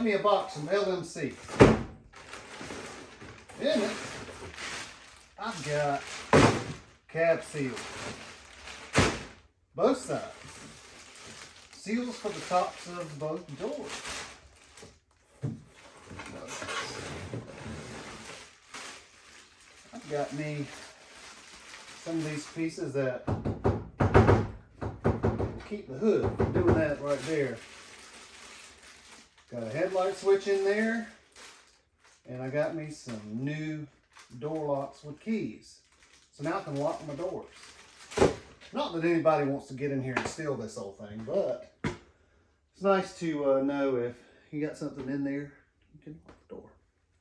me a box from LMC. In it, I've got cab seals. Both sides. Seals for the tops of both doors. I've got me some of these pieces that keep the hood from doing that right there. Got a headlight switch in there, and I got me some new door locks with keys. So now I can lock my doors. Not that anybody wants to get in here and steal this whole thing, but it's nice to know if you got something in there, you can lock the door.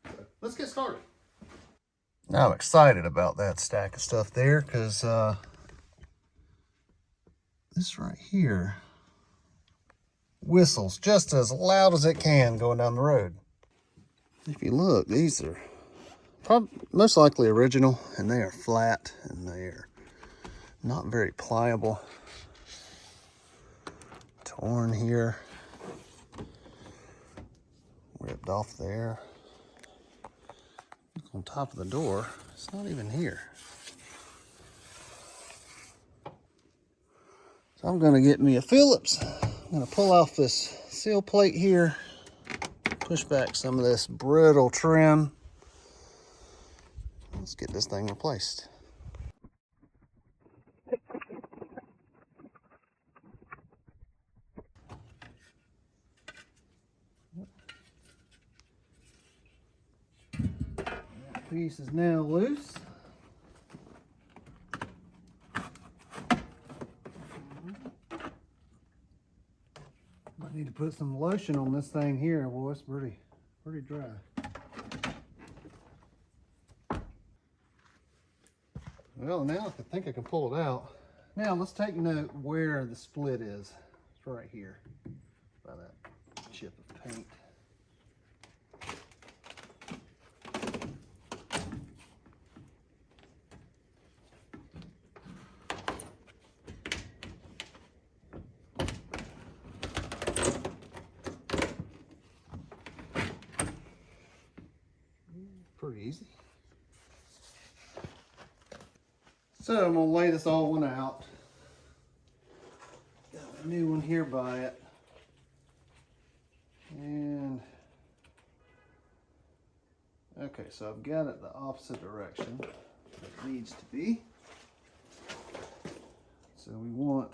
So let's get started. Now I'm excited about that stack of stuff there because this right here whistles just as loud as it can going down the road. If you look, these are most likely original, and they are flat and they're not very pliable. Torn here, ripped off there. Look on top of the door, it's not even here. So I'm gonna get me a Phillips. I'm gonna pull off this seal plate here, push back some of this brittle trim. Let's get this thing replaced. That piece is now loose. I need to put some lotion on this thing here. Well, it's pretty dry. Well, now I think I can pull it out. Now let's take note where the split is. It's right here by that chip of paint. Pretty easy. So I'm gonna lay this old one out. Got a new one here by it. And okay, so I've got it the opposite direction that it needs to be. So we want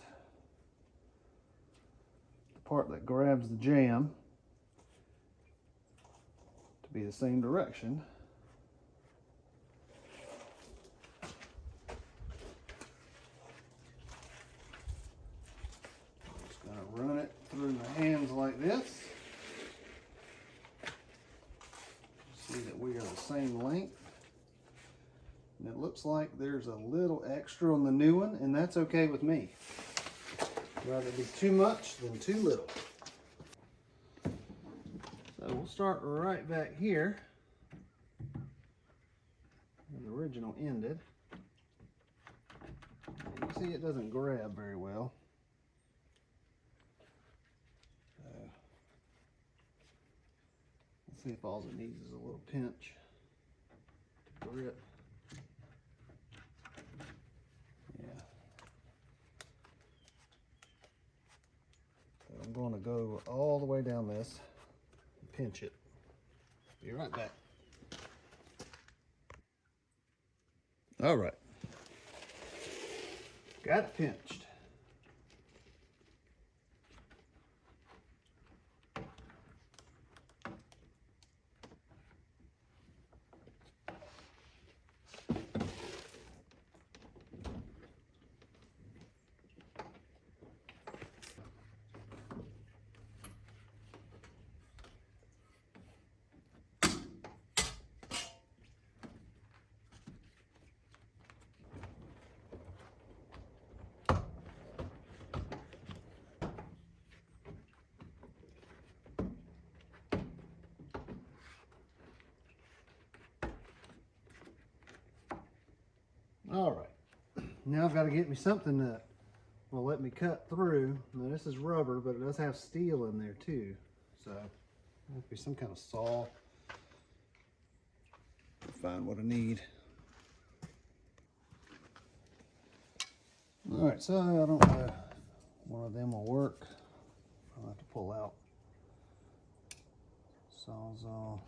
the part that grabs the jamb to be the same direction. Run it through my hands like this. See that we are the same length. And it looks like there's a little extra on the new one, and that's okay with me. Rather be too much than too little. So we'll start right back here where the original ended. You can see it doesn't grab very well. See if all it needs is a little pinch to grip. Yeah. So I'm going to go all the way down this and pinch it. Be right back. All right. Got it pinched. All right, now I've got to get me something that will let me cut through. Now this is rubber, but it does have steel in there too. So Might be some kind of saw. Find what I need. All right, so I don't know if one of them will work. I'll have to pull out Sawzall.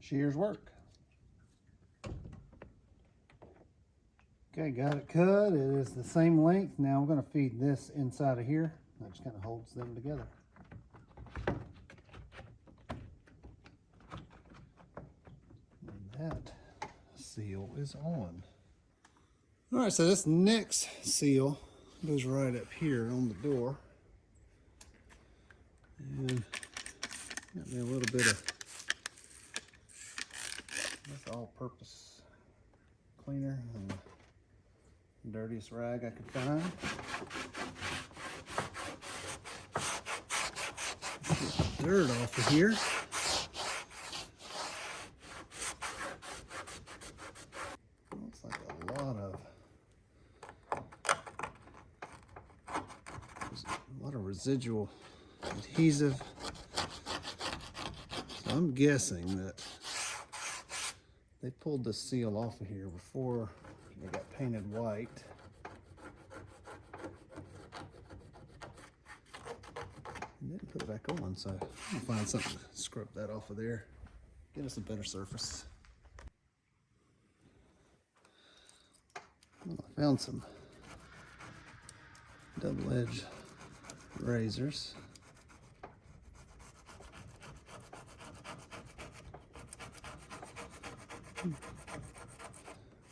Shears work. Okay, got it cut. It is the same length. Now we're going to feed this inside of here. That just kind of holds them together. And that seal is on. All right, so this next seal goes right up here on the door. And got me a little bit of this all-purpose cleaner and the dirtiest rag I could find. Get the dirt off of here. Looks like a lot of residual adhesive. So I'm guessing that they pulled this seal off of here before they got painted white. And didn't put it back on, so I'm gonna find something to scrub that off of there. Get us a better surface. Well, I found some double-edged razors.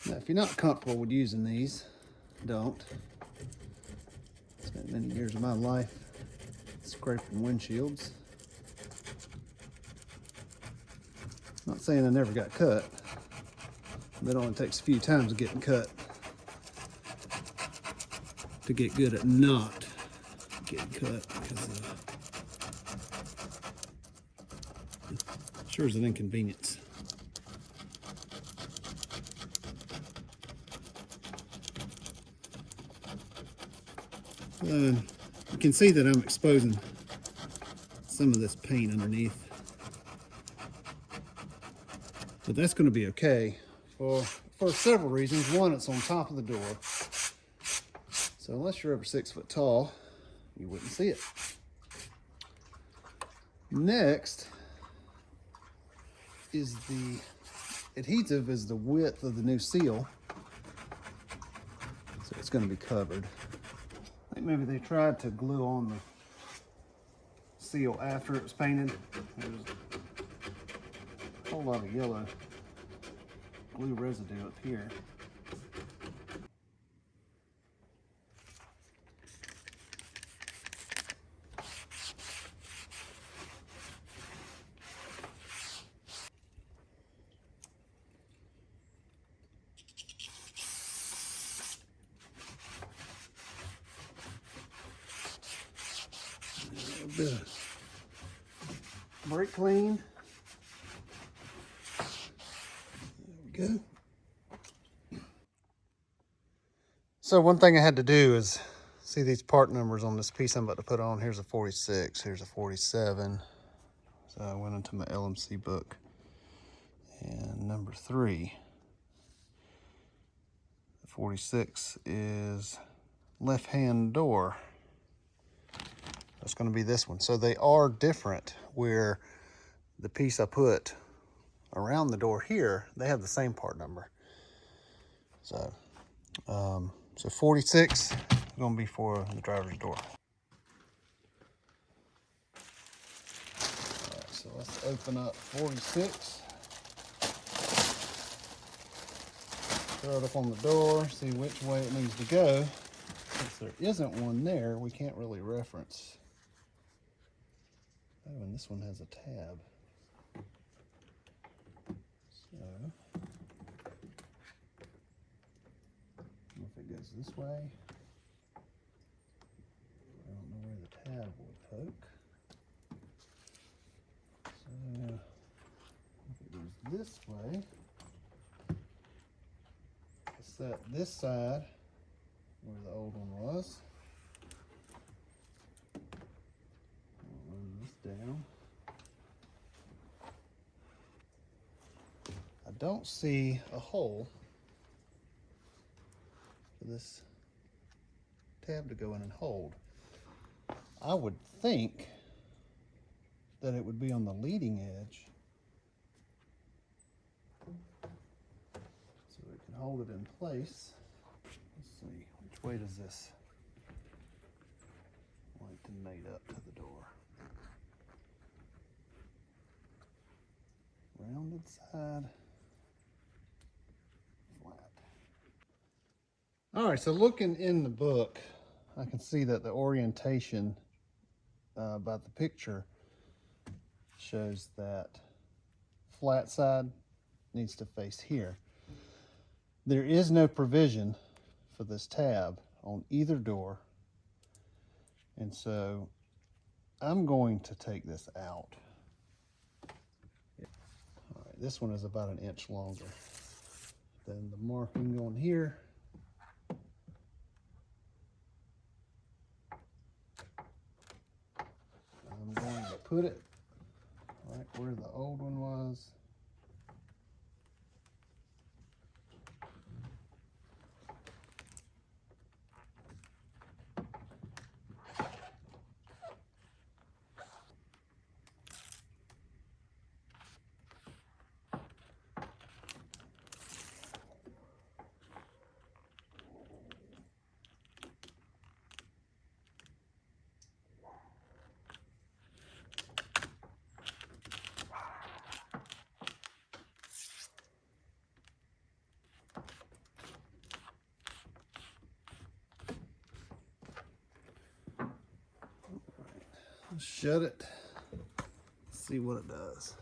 Now, if you're not comfortable with using these, don't. I spent many years of my life scraping windshields. Not saying I never got cut, but it only takes a few times of getting cut to get good at not getting cut, because it sure is an inconvenience. You can see that I'm exposing some of this paint underneath, but that's going to be okay for several reasons. One, it's on top of the door, so unless you're over 6 foot tall, you wouldn't see it. Next is the adhesive is the width of the new seal, so it's going to be covered. I think maybe they tried to glue on the seal after it was painted. There's a whole lot of yellow glue residue up here. A bit of brake clean. There we go. So one thing I had to do is see these part numbers on this piece I'm about to put on. Here's a 46, here's a 47. So I went into my LMC book, and number 3, the 46 is left-hand door. That's going to be this one. So they are different, where the piece I put around the door here, they have the same part number. So, so 46 is going to be for the driver's door. All right, so let's open up 46. Throw it up on the door, see which way it needs to go. Since there isn't one there, we can't really reference. Oh, and this one has a tab. So, if it goes this way, poke. So if it goes this way, set this side where the old one was. I'll run this down. I don't see a hole for this tab to go in and hold. I would think that it would be on the leading edge so it can hold it in place. Let's see, which way does this like to mate up to the door? Rounded side, flat. All right, so looking in the book, I can see that the orientation by the picture shows that flat side needs to face here. There is no provision for this tab on either door, and so I'm going to take this out. All right, this one is about 1 inch longer than the marking on here. I'm going to put it right where the old one was. Shut it, see what it does.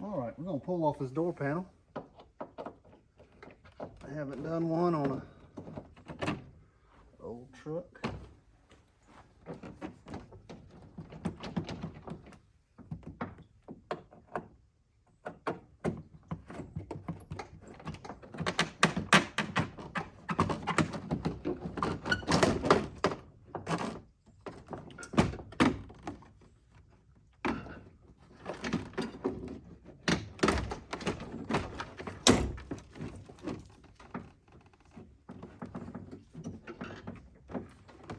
All right, we're gonna pull off this door panel. I haven't done one on a old truck.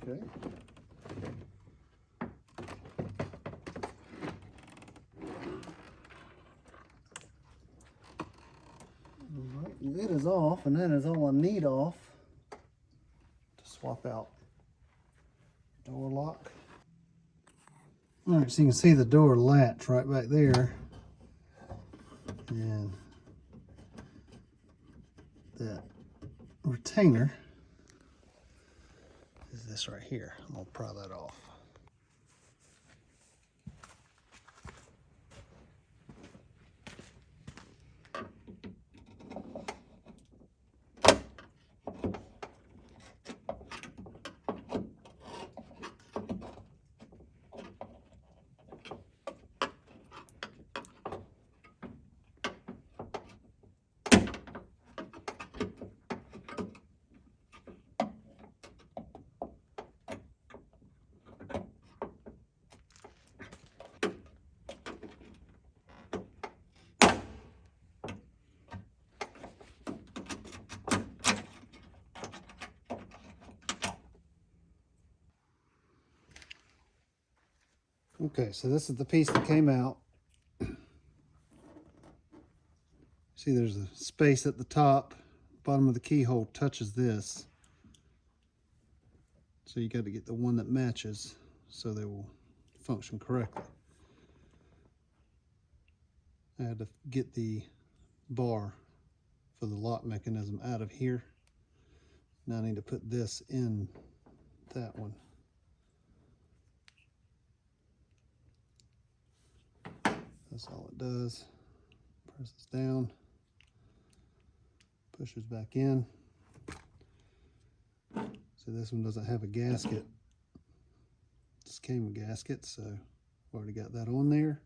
Okay. All right, lid is off, and that is all I need off to swap out door lock. All right, so you can see the door latch right back there, and that retainer is this right here. I'm gonna pry that off. Okay, so this is the piece that came out. See, there's a space at the top. Bottom of the keyhole touches this. So you got to get the one that matches so they will function correctly. I had to get the bar for the lock mechanism out of here. Now I need to put this in that one. That's all it does. Presses down, pushes back in. So this one doesn't have a gasket. This came with gaskets, so I've already got that on there.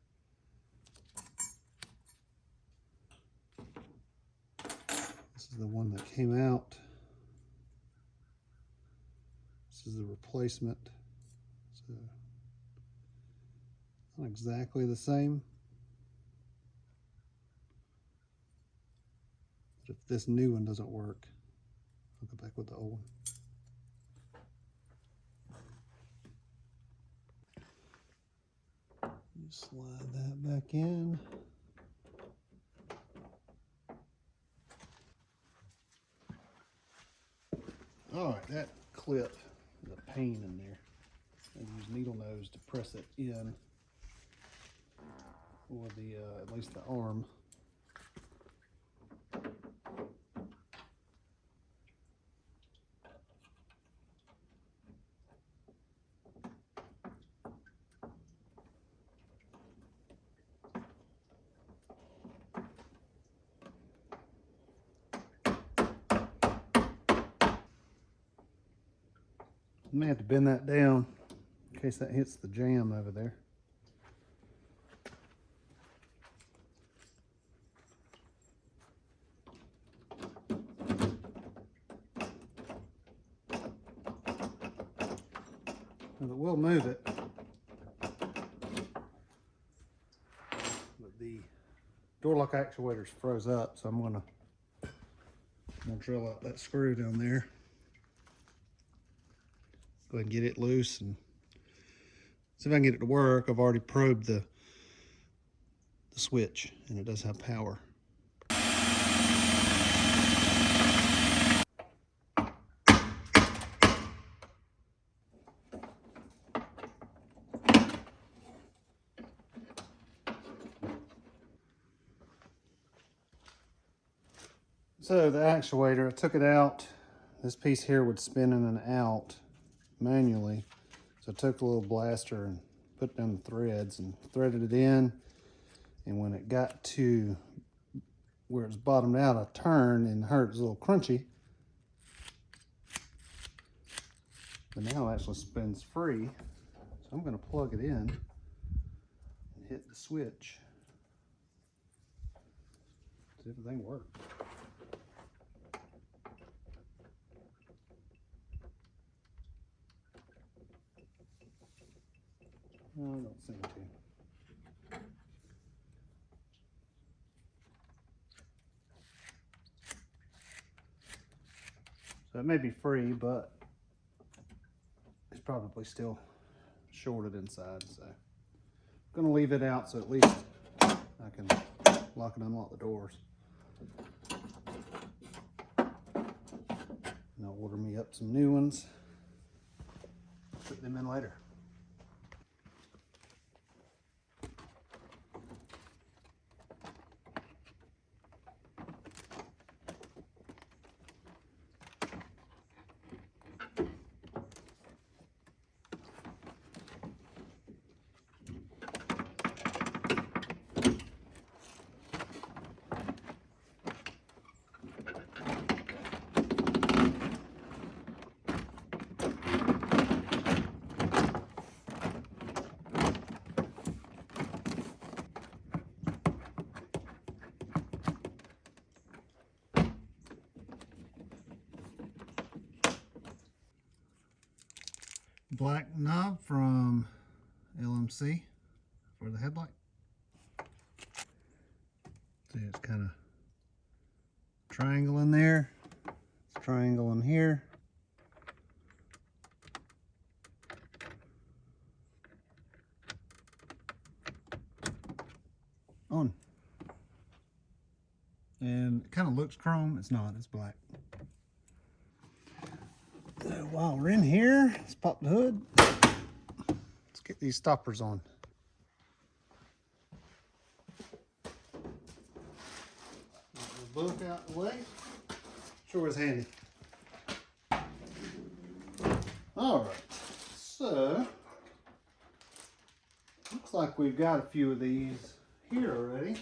This is the one that came out. This is the replacement. So not exactly the same. But if this new one doesn't work, I'll go back with the old one. Just slide that back in. All right, that clip is a pain in there. I use needle nose to press it in, or the at least the arm. I may have to bend that down in case that hits the jam over there. Well, it will move it, but the door lock actuator's froze up, so I'm gonna drill out that screw down there. Go ahead and get it loose and see if I can get it to work. I've already probed the switch, and it does have power. So the actuator, I took it out. This piece here would spin in and out manually. So I took a little blaster and put down the threads and threaded it in. And when it got to where it's bottomed out, I turned and heard it was a little crunchy. But now it actually spins free. So I'm gonna plug it in and hit the switch. See if everything works. No, I don't seem to. So it may be free, but it's probably still shorted inside. So I'm gonna leave it out so at least I can lock and unlock the doors. And I'll order me up some new ones. Put them in later. Black knob from LMC for the headlight. See, it's kind of triangle in there. It's triangle in here. on. And it kind of looks chrome. It's not, it's black. So while we're in here, let's pop the hood. Let's get these stoppers on. Get the book out the way. Sure is handy. All right, so looks like we've got a few of these here already.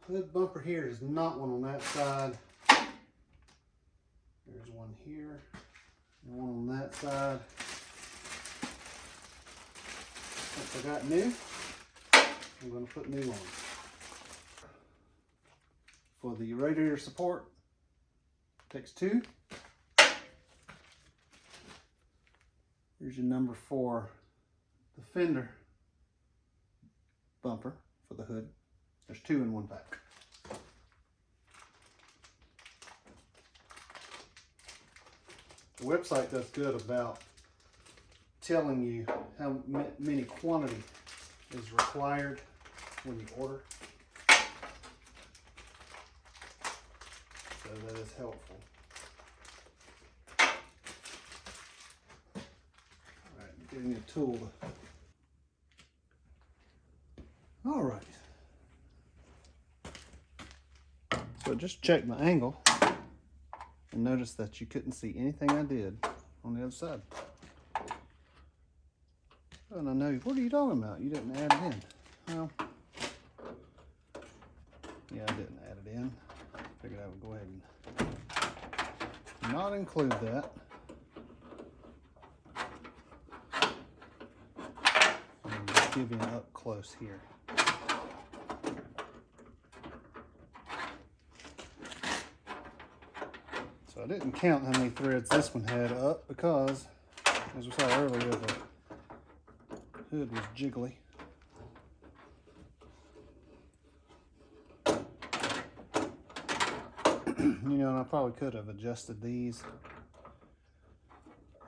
Hood bumper here is not one on that side. There's one here and one on that side. Since I got new, I'm going to put new on. For the radiator support, takes two. Here's your number for the fender bumper for the hood. There's two in one pack. The website does good about telling you how many quantity is required when you order. So that is helpful. Alright, getting a tool. Alright. So I just checked my angle and noticed that you couldn't see anything I did on the other side. And I know, what are you talking about? You didn't add it in. Well, yeah, I didn't add it in. Figured I would go ahead and not include that. And just give you an up close here. So I didn't count how many threads this one had up because, as we saw earlier, the hood was jiggly. You know, and I probably could have adjusted these.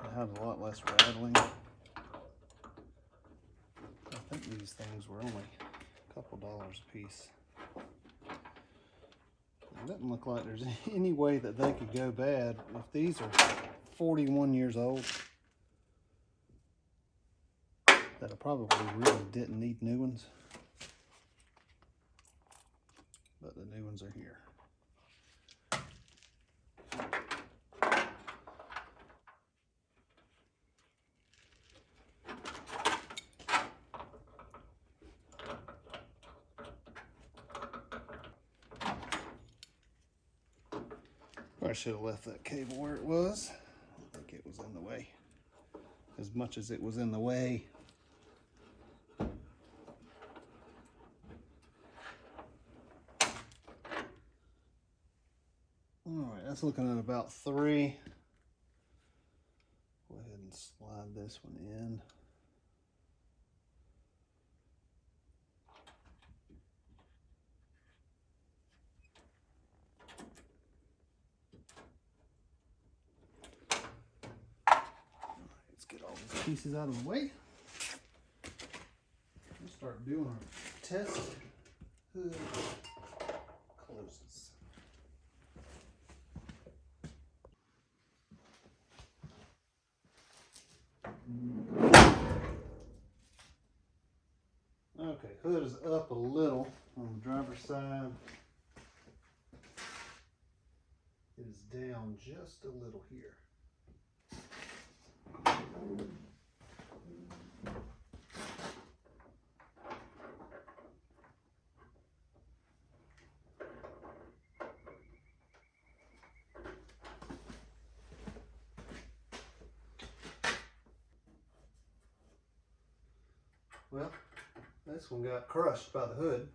I had a lot less rattling. I think these things were only a couple dollars a piece. It doesn't look like there's any way that they could go bad. If these are 41 years old, that I probably really didn't need new ones. But the new ones are here. I should have left that cable where it was. I think it was in the way. As much as it was in the way. Alright, that's looking at about 3. Go ahead and slide this one in. Pieces out of the way. We'll start doing our test hood closes. Okay, hood is up a little on the driver's side. It is down just a little here. Well, this one got crushed by the hood.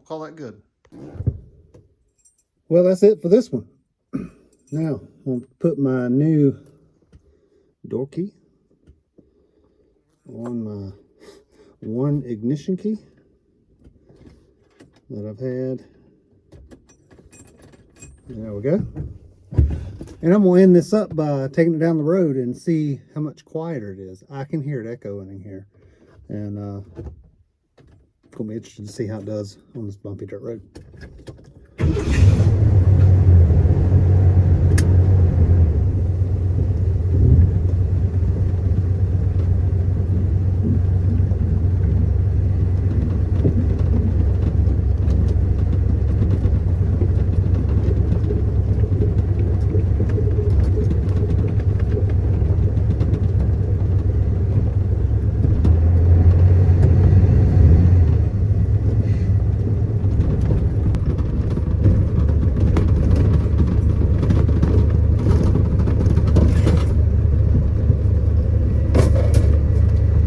call that good. Well, that's it for this one. Now, I'm going to put my new door key on my one ignition key that I've had. There we go. And I'm going to end this up by taking it down the road and see how much quieter it is. I can hear it echoing in here. And going to be interested to see how it does on this bumpy dirt road.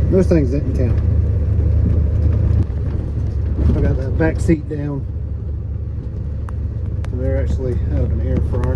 Those things didn't count. I got that back seat down. And they're actually out of an air fryer.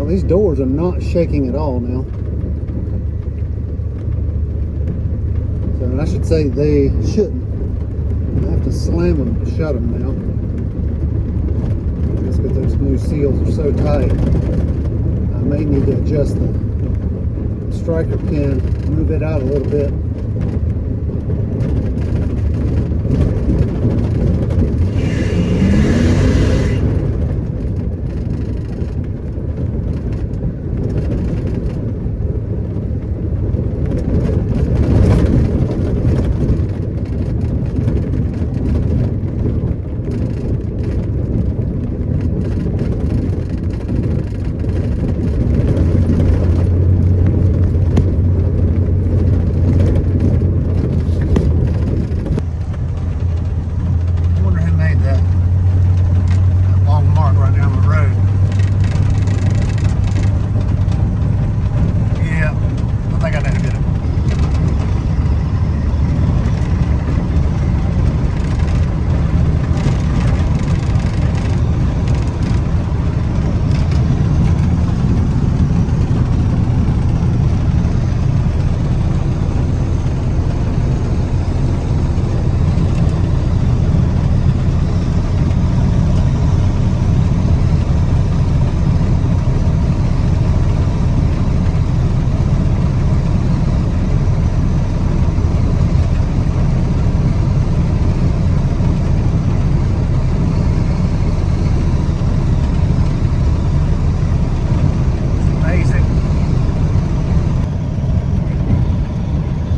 These doors are not shaking at all now. So, and I should say they shouldn't. I have to slam them to shut them now. Just because those new seals are so tight. I may need to adjust the striker pin, move it out a little bit.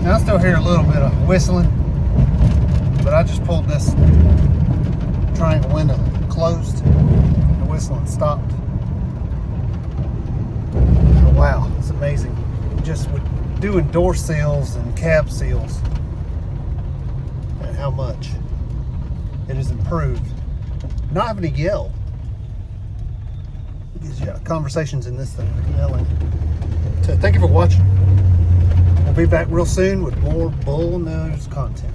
Now I still hear a little bit of whistling, but I just pulled this triangle window closed. The whistling stopped. Oh, wow, it's amazing. Just with doing door seals and cab seals and how much it has improved. Not having to yell. Because you got conversations in this thing with yelling. So thank you for watching. We'll be back real soon with more Bullnose content.